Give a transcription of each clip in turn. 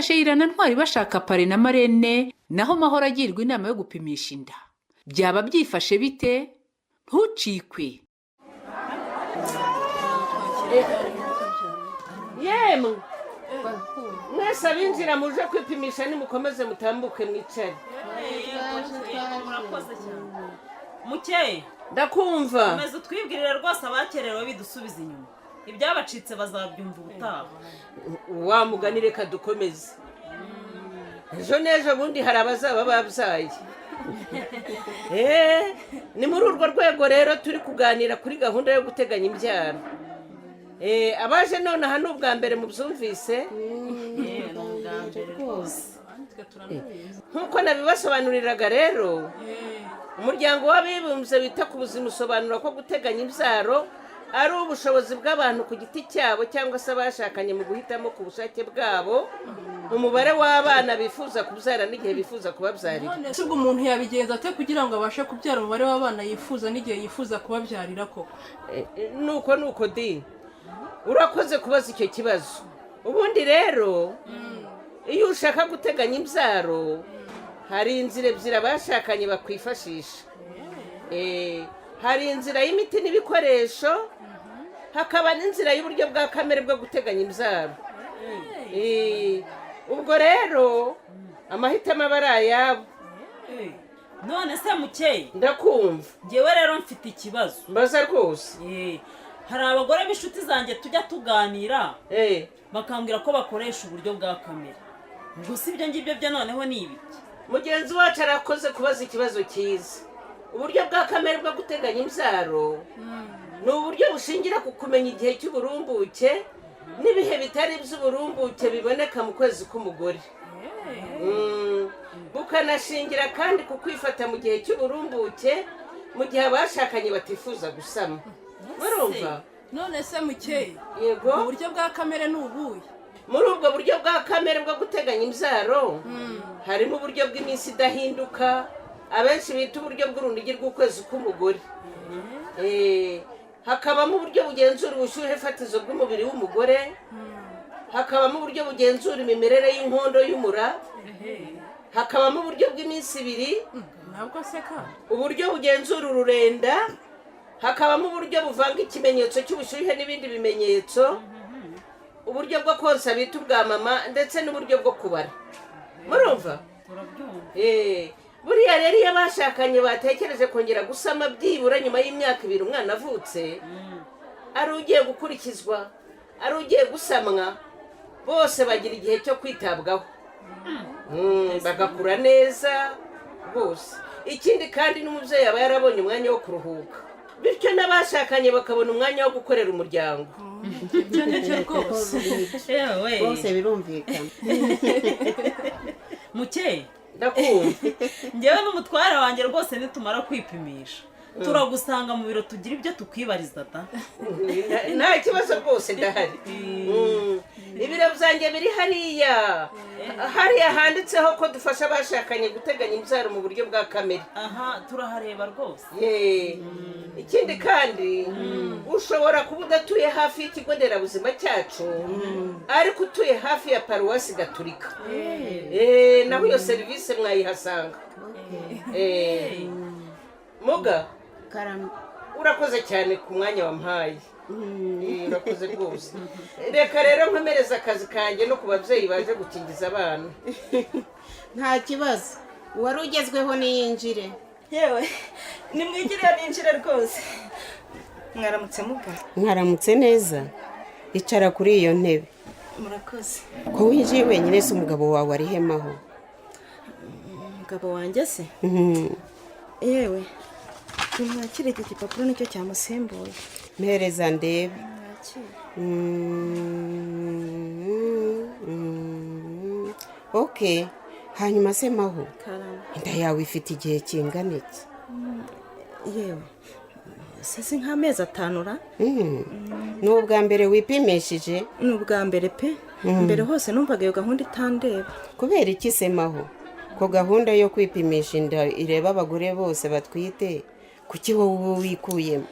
Sheyira na Ntwari bashaka pare na marene, naho Mahoro agirwa inama yo gupimisha inda. Byaba byifashe bite? Ntucikwe. Yemwe mwese abinjira muje kwipimisha nimukomeze mutambuke mwicare. Murakoze cyane. Mukeye Ndakumva. Komeza utwibwirire rwose abakererewe bidusubiza inyuma. Ibyabacitse bazabyumva ubutaha. Wa mugani reka dukomeze. Ejo n'ejo bundi hari abazaba babyaye. Ni muri urwo rwego rero turi kuganira kuri gahunda yo guteganya imbyaro. Abaje none aha n'ubwa mbere mubyumvise. Nkuko nabibasobanuriraga rero, umuryango w'abibumbye wita ku buzima usobanura ko guteganya imbyaro ari ubushobozi bw'abantu ku giti cyabo cyangwa se abashakanye mu guhitamo ku bushake bwabo umubare w'abana bifuza kubyara n'igihe bifuza kubabyarira. Ubwo umuntu yabigenza ate kugira ngo abashe kubyara umubare w'abana yifuza n'igihe yifuza kubabyarira koko? Nuko di urakoze kubaza icyo kibazo. Ubundi rero iyo ushaka guteganya imbyaro hari inzira ebyiri abashakanye bakwifashisha. Hari inzira y'imiti n'ibikoresho, hakaba n'inzira y'uburyo bwa kamere bwo guteganya imbyaro. Ubwo rero amahitamo aba ari ayabo. None se Mukeye, Ndakumva. ngewe rero mfite ikibazo. Mbaza rwose. Hari abagore b'inshuti zanjye tujya tuganira bakambwira ko bakoresha uburyo bwa kamere. Ubwo si ibyo ngibyo byo noneho ni ibiki? Mugenzi wacu arakoze kubaza ikibazo cyiza. Uburyo bwa kamere bwo guteganya imbyaro ni uburyo bushingira ku kumenya igihe cy'uburumbuke n'ibihe bitari by'uburumbuke biboneka mu kwezi k'umugore. Bukanashingira kandi ku kwifata mu gihe cy'uburumbuke mu gihe abashakanye batifuza gusama. Murumva? None se Mukeye, Yego. uburyo bwa kamere ni ubuhe? Muri ubwo buryo bwa kamere bwo guteganya imbyaro harimo uburyo bw'iminsi idahinduka abenshi bita uburyo bw'urunigi rw'ukwezi k'umugore. Hakabamo uburyo bugenzura ubushyuhe fatizo bw'umubiri w'umugore, hakabamo uburyo bugenzura imimerere y'inkondo y'umura, hakabamo uburyo bw'iminsi ibiri, Ntabwo se ka? uburyo bugenzura ururenda, hakabamo uburyo buvanga ikimenyetso cy'ubushyuhe n'ibindi bimenyetso, uburyo bwo konsa bita ubwa mama ndetse n'uburyo bwo kubara. Murumva? Buriya rero iyo abashakanye batekereje kongera gusama byibura nyuma y'imyaka 2 umwana avutse, ari ugiye gukurikizwa, ari ugiye gusamwa, bose bagira igihe cyo kwitabwaho. Bagakura neza bose. Ikindi kandi n'umubyeyi aba yarabonye umwanya wo kuruhuka. Bityo n'abashakanye bakabona umwanya wo gukorera umuryango. Bose birumvikana. Mukeye, Ndakumva. ngewe n'umutware wanjye rwose nitumara kwipimisha turagusanga mu biro tugira ibyo tukwibariza da. Nta kibazo rwose ndahari. Ibiro byanjye biri hariya handitseho ko dufasha abashakanye guteganya imbyaro mu buryo bwa kamere. Aha turahareba rwose. Ikindi kandi ushobora kuba udatuye hafi y'ikigo nderabuzima cyacu ariko utuye hafi ya paruwasi gatulika. Naho iyo serivisi mwayihasanga. Muga urakoze cyane ku mwanya wampaye. Urakoze rwose. Reka rero nkomereza akazi kanjye no ku babyeyi baje gukingiza abana. Nta kibazo. Wari ugezweho n'iyinjire. Yewe nimwigirira n'injire rwose. Mwaramutse muga. Mwaramutse neza. Icara kuri iyo ntebe. Murakoze. Ko winjiye wenyine se umugabo wawe ari hemaho? Umugabo wanjye se? Yewe nimwakire iki gipapuro nicyo cyamusembuye. Mpereza ndebe. Okay. Hanyuma se maho. Inda yawe ifite igihe kingana iki? Yewe sisi nk'amezi 5 ra? Ni ubwa mbere wipimishije? Ni ubwa mbere pe. Mbere hose numvaga iyo gahunda itandeba. Kubera iki se maho? Ko gahunda yo kwipimisha inda ireba abagore bose batwite, kuki wowe wikuyemo?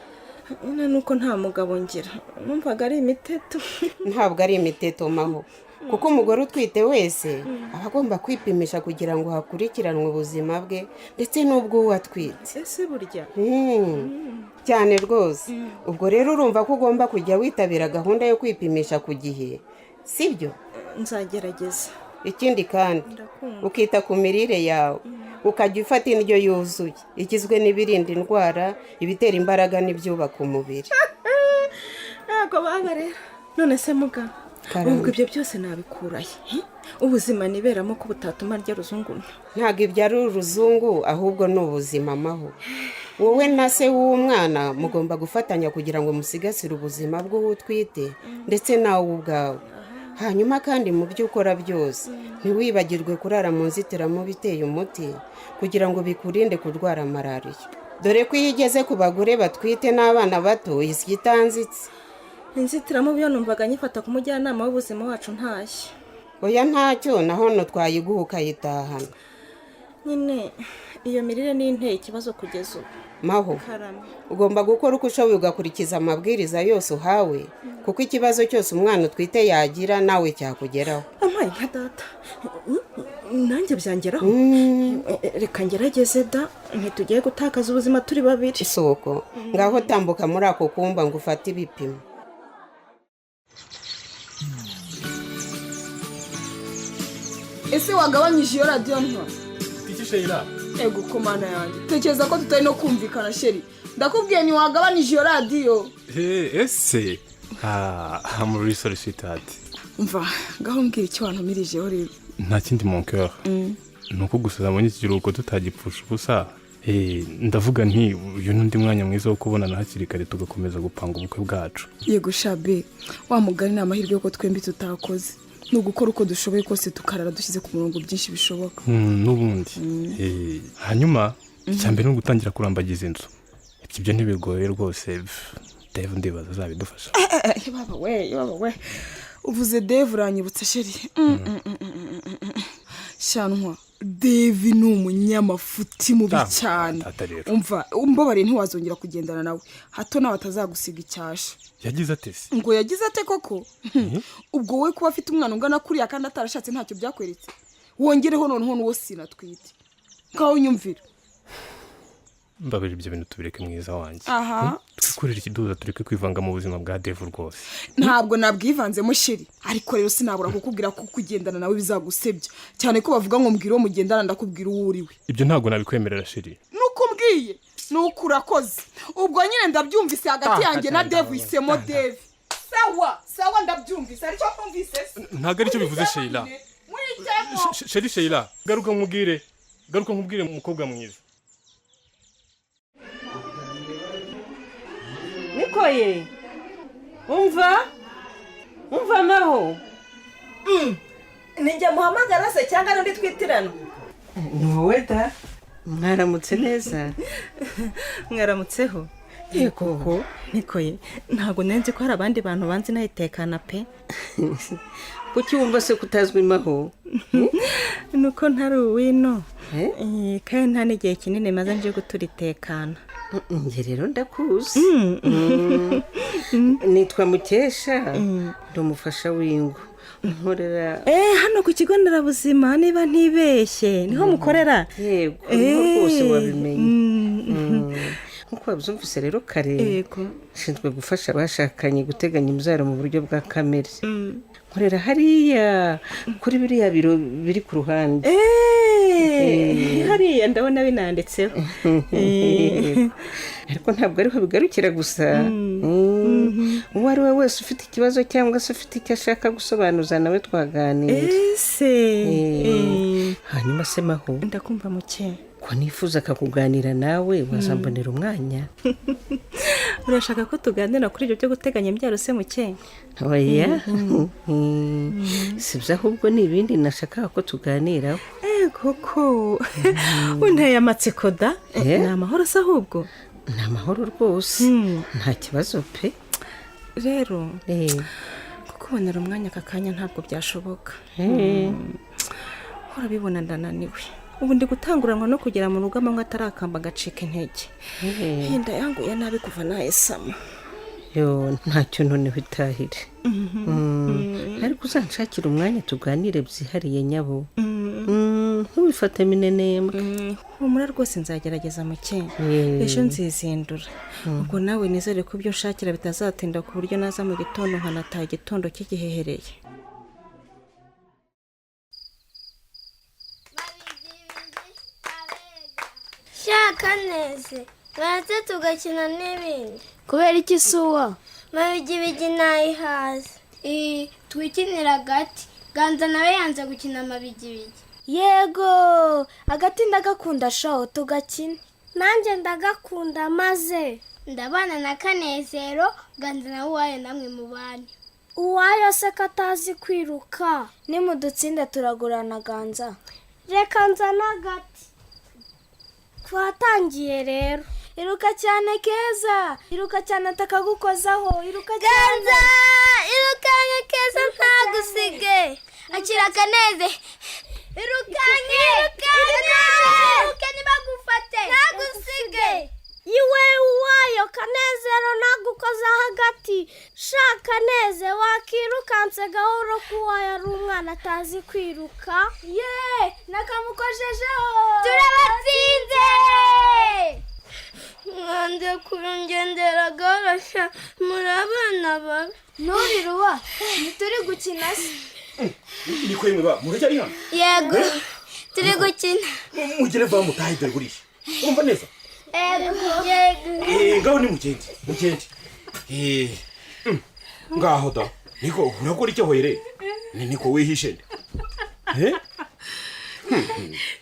Nuko nta mugabo ngira. Numvaga ari imiteto. Ntabwo ari imiteto maho. kuko umugore utwite wese aba agomba kwipimisha kugira ngo hakurikiranwe ubuzima bwe ndetse n'ubw'uwo atwite. ese burya cyane rwose. ubwo rero urumva ko ugomba kujya witabira gahunda yo kwipimisha ku gihe, sibyo? nzagerageza. ikindi kandi ukita ku mirire yawe, ukajya ufata indyo yuzuye igizwe n'ibirinda indwara, ibitera imbaraga n'ibyubaka umubiri. ntabwo baba rero. none se muga, ubwo ibyo byose nabikuraye? ubuzima niberamo ko butatuma rya ruzungu? ntabwo ibyo ari uruzungu, ahubwo ni ubuzima maho. wowe na se w'umwana mugomba gufatanya kugira ngo musigasire ubuzima bw'uwo utwite ndetse nawe ubwawe. hanyuma kandi mu byo ukora byose ntiwibagirwe kurara mu nzitiramubu iteye umuti kugira ngo bikurinde kurwara malariya, dore ko iyo igeze ku bagore batwite n'abana bato isi itanzitse. inzitiramubu yo numvaga nyifata ku mujyanama w'ubuzima wacu ntashye. oya ntacyo, na hano twayiguha ukayitahana. nyine iyo mirire ni inteye ikibazo kugeza ubu. maho ugomba gukora uko ushoboye ugakurikiza amabwiriza yose uhawe, kuko ikibazo cyose umwana utwite yagira nawe cyakugeraho. amaye nka data nanjye byangeraho. reka ngerageze da, ntitugiye gutakaza ubuzima turi babiri. isoko ngaho tambuka muri ako kumba ngo ufate ibipimo. ese wagabanyije iyo radiyo nto? iki Sheila? ego komana yanjye, tekereza ko tutari no kumvikana sheri. ndakubwiye ntiwagabanije iyo radiyo. ese muri solicitati. mva ngaho mbwira icyo wantumirijeho rero. nta kindi mon cœur, ni uko gusa zabonye iki kiruhuko tutagipfusha ubusa. ndavuga nti uyu n'undi mwanya mwiza wo kubonana hakiri kare tugakomeza gupanga ubukwe bwacu. yego shabe, wa mugani ni amahirwe yuko twembi tutakoze. ni ugukora uko dushoboye kose tukarara dushyize ku murongo byinshi bishoboka. n'ubundi hanyuma icyambere ni ugutangira kurambagiza inzu. ibyo ntibigoye rwose, Dave ndibaza azabidufasha. baba we uvuze Dave uranyibutsa sheri. shanwa, Dave ni umunyamafuti mubi cyane. umva umbabare ntiwazongera kugendana nawe hato nawe atazagusiga icyasha. yagize ate se? ngo yagize ate koko? ubwo wowe kuba afite umwana ungana kuriya kandi atarashatse ntacyo byakweretse? wongereho noneho n'uwo sinatwite. ngaho nyumvira. mbabiri ibyo bintu tubireke mwiza wanjye. twikorere ikiduza tureke kwivanga mu buzima bwa Dave rwose. ntabwo nabwivanzemo sheri, ariko rero sinabura kukubwira ko kugendana nawe bizagusebya cyane ko bavuga ngo mbwira uwo mugendana ndakubwira uwo uriwe. ibyo ntabwo nabikwemerera sheri. nuko mbwiye nuko urakoze. ubwo nyine ndabyumvise hagati yanjye na Dave isemo Dave. sawa ndabyumvise, aricyo kumvise. ntabwo aricyo bivuze Sheila. Sheila garuka nkubwire umukobwa mwiza. nikoye umva maho. ninjye muhamagara se cyangwa n'undi twitirana? ni wowe da. mwaramutse neza. mwaramutseho. koko nikoye ntabwo nenze ko hari abandi bantu banzi nayitekana pe. kuki wumva se kutazwi maho? nuko ntari uwino kandi nta n'igihe kinini maze nje guturitekana. njye rero ndakuzi. nitwa Mukesha, ndi umufasha w'ingo nkorera hano ku kigo nderabuzima niba ntibeshye niho mukorera. yego niho rwose wabimenye. nkuko wabyumvise rero kare nshinzwe gufasha abashakanye guteganya imbyaro mu buryo bwa kamere. nkorera hariya kuri biriya biro biri ku ruhande. hariya ndabona binanditseho. ariko ntabwo ariho bigarukira gusa. uwo ari we wese ufite ikibazo cyangwa se ufite icyo ashaka gusobanuza nawe twaganira. hanyuma se maho, ndakumva muke, ko nifuza kuganira nawe wazambonera umwanya. urashaka ko tuganira kuri ibyo byo guteganya imbyaro se muke? oya sibyo, ahubwo ni ibindi nashaka ko tuganiraho. koko unteye amatsiko da. ni amahoro se? ahubwo ni amahoro rwose, nta kibazo pe. rero kukubonera umwanya aka kanya ntabwo byashoboka. urabibona ndananiwe ubu ndi gutanguranwa no kugera mu rugo amanywa atarakamba agacika intege. hinda yanguye nabi kuva nayesama. yo ntacyo none bitahire ariko uzanshakira umwanya tuganire byihariye nyabo ntubifate minenembwe humura rwose nzagerageza mukenya ejo nzizindura ubwo nawe nizere ko ibyo nshakira bitazatinda ku buryo naza mu gitondo nkanataha igitondo kigihehereye. shaka neze baze tugakina n'ibindi. Kubera iki suwa? Mabigibigi nayihaze. Twikinira agati. Ganza nawe yanze gukina mabigibigi. Yego, agati ndagakunda shaho tugakina. Nanjye ndagakunda maze ndabana na Kanezero, Ganza nawe uwayo namwe mu bana. Uwayo se katazi kwiruka. Nimudutsinda turagurana Ganza. Reka nzana agati. Twatangiye rero. Iruka cyane Keza. Iruka cyane atakagukozaho. Iruka cyane. Ganza! Irukanye Keza ntagusige. Akira Kaneze. Irukanye. Iruka nibagufate. Ntagusige. Iwe uwayo Kanezero nagukoza hagati. Shaka neze wakirukanse gahoro kuwayo ari umwana atazi kwiruka. Nakamukojejeho. Turabatsinze! Mwanze kurungendera garasha muri abana bawe. Nuriruwa ntituri gukina se. Ni kwemwe ba murajya ari hano? Yego turi gukina. Mugere va mutahe dore gurisha. Umva neza? Yego. Ngaho ni mugende. Ngaho da. Niko urakora icyo hoyere. Niko wihishe.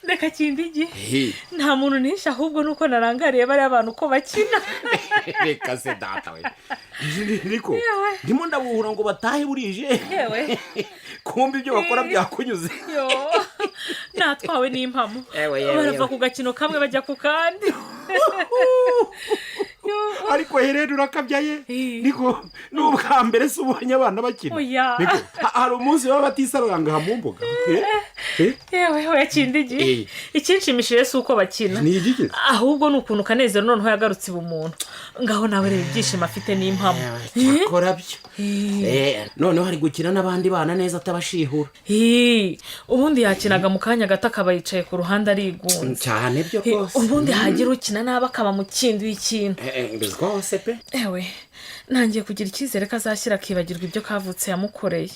Reka Kindigi nta muntu nisha ahubwo nuko narangariye bari abantu ko bakina. Reka se data we. Niko ndimo ndabuhura ngo batahe burije. Yewe kumbe ibyo bakora byakunyuze. Yo natwawe n'impamo. Barava ku gakino kamwe bajya ku kandi. Ariko herero urakabyaye. Niko n'ubwa mbere se ubonye abana bakina. Niko hari umunsi baba batisaranga hamumbuga. Yewe Kindigi ikinshimishije se uko bakina. Ni igike? Ahubwo nukuntu Kanezero noneho yagarutse ubumuntu. Ngaho nawe reba ibyishimo afite n'impamo. Akora byo. Noneho hari gukina n'abandi bana neza atabashihura. Ubundi yakinaga mu kanya gato akaba yicaye ku ruhande arigunze. Cyane byo rwose. Ubundi hagira ukina n'aba akaba mu kindi w'ikintu. Rwose pe. Nangiye kugira icyizere ko azashyira akibagirwa ibyo kavutse yamukoreye.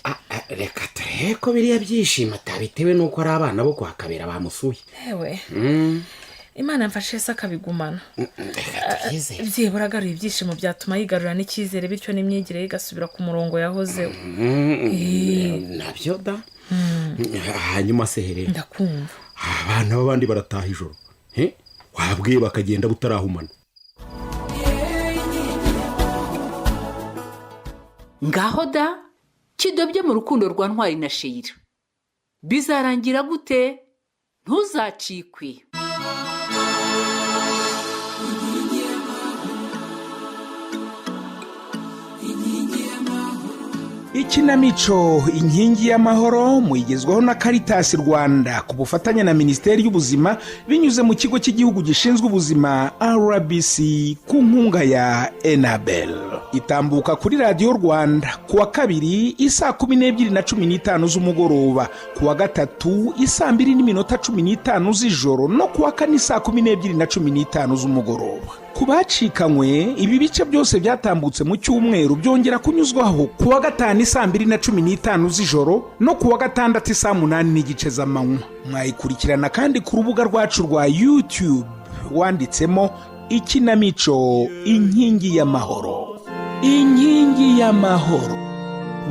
Reka turebe ko biriya byishimo atabitewe nuko ari abana bo kuhakabera bamusuye. Imana mfashe se akabigumana. Byibura agaruye ibyishimo byatuma yigarura n'icyizere bityo n'imyigire ye igasubira ku murongo yahozeho. Nabyo da. Hanyuma se herero. Ndakumva. Abana b'abandi barataha ijoro. Wabwiye bakagenda butarahumana. Ngaho da kidobye mu rukundo rwa Ntwari na Sheyira. Bizarangira gute? Ntuzacikwe. Ikinamico Inkingi y'amahoro muyigezwaho na Caritas Rwanda ku bufatanye na Minisiteri y'Ubuzima binyuze mu kigo cy'igihugu gishinzwe ubuzima RBC ku nkunga ya Enabel. Itambuka kuri Radio Rwanda kuwa kabiri isa 12:15 z'umugoroba, kuwa gatatu isa 2:15 z'ijoro no kuwa kane isa 12:15 z'umugoroba. Kubacikanywe ibi bice byose byatambutse mu cyumweru byongera kunyuzwaho kuwa gatanu isa 2:15 z'ijoro no kuwa gatandatu isa 8:00 z'amanywa. Mwayikurikirana kandi ku rubuga rwacu rwa YouTube wanditsemo Ikinamico Inkingi y'amahoro. Inkingi y'amahoro.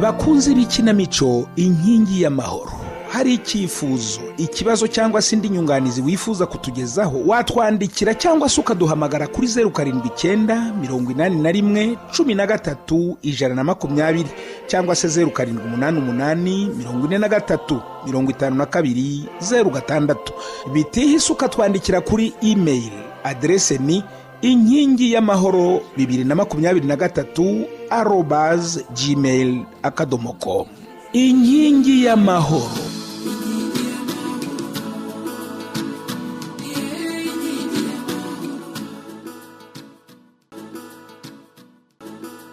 Bakunze b'ikinamico Inkingi y'amahoro. Hari icyifuzo, ikibazo cyangwa se indi nyunganizi wifuza kutugezaho, watwandikira cyangwa se ukaduhamagara kuri 079 81 13 120 cyangwa se 0788 43 52 06. Bitihise ukatwandikira kuri email. Adrese ni inkingi-y'amahoro2023@gmail.com. Inkingi y'amahoro.